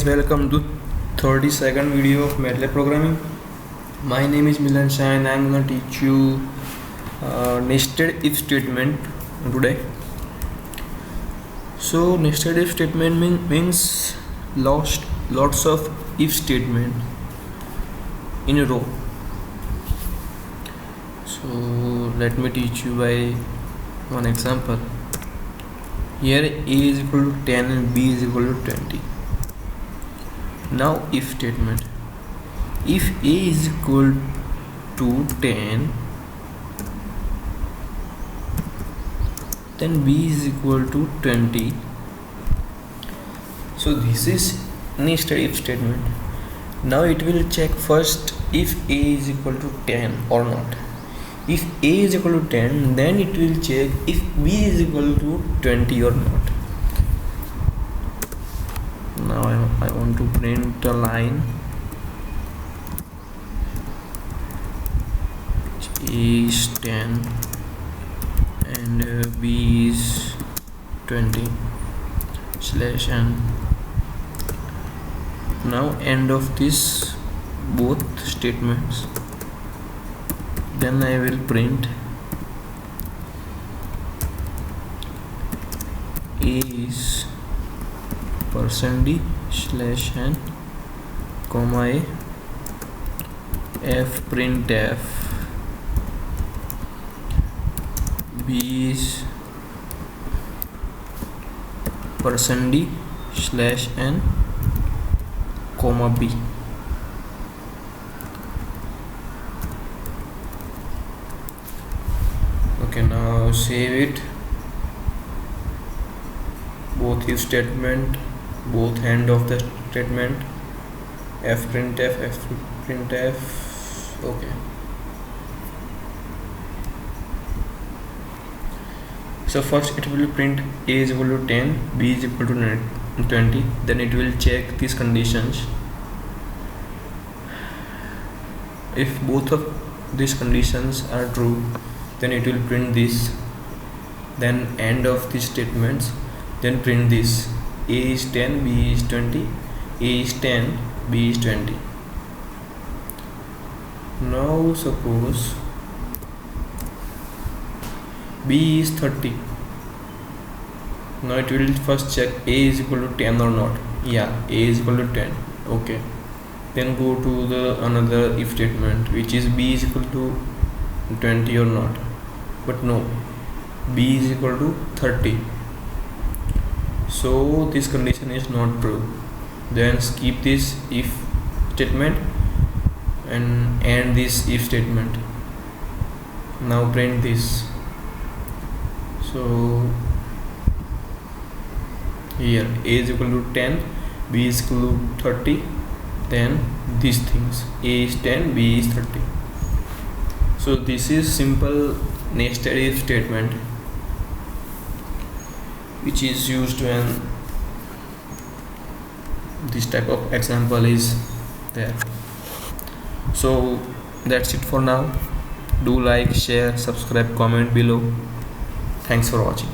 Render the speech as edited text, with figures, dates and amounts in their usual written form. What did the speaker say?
guys, welcome to 32nd video of MATLAB programming. My name is Milan Shah and I'm gonna teach you nested if statement today. So nested if statement means lots of if statement in a row. So let me teach you by one example. Here A is equal to 10 and B is equal to 20. Now if statement, if A is equal to 10, then B is equal to 20. So this is nested if statement. Now it will check first if A is equal to 10 or not. If A is equal to 10, then it will check if B is equal to 20 or not. Now I want to print a line. A is 10 and B is 20 slash n. Now end of this both statements. Then I will print A is %d slash n comma a f printf B is %d slash n comma b. Okay, now save it. Both if statement, both end of the statement, f printf. Okay, so first it will print A is equal to 10, B is equal to 20. Then it will check these conditions. If both of these conditions are true, then it will print this. Then end of these statements, then print this. A is 10, B is 20. A is 10, B is 20. Now suppose B is 30. Now it will first check A is equal to 10 or not. Yeah, A is equal to 10. Okay. Then go to the another if statement, which is B is equal to 20 or not. But no, B is equal to 30. So this condition is not true. Then skip this if statement and end this if statement. Now print this. So here A is equal to 10, B is equal to 30. Then these things, A is 10, B is 30. So this is simple nested if statement which is used when this type of example is there. So that's it for now. Do like, share, subscribe, comment below. Thanks for watching.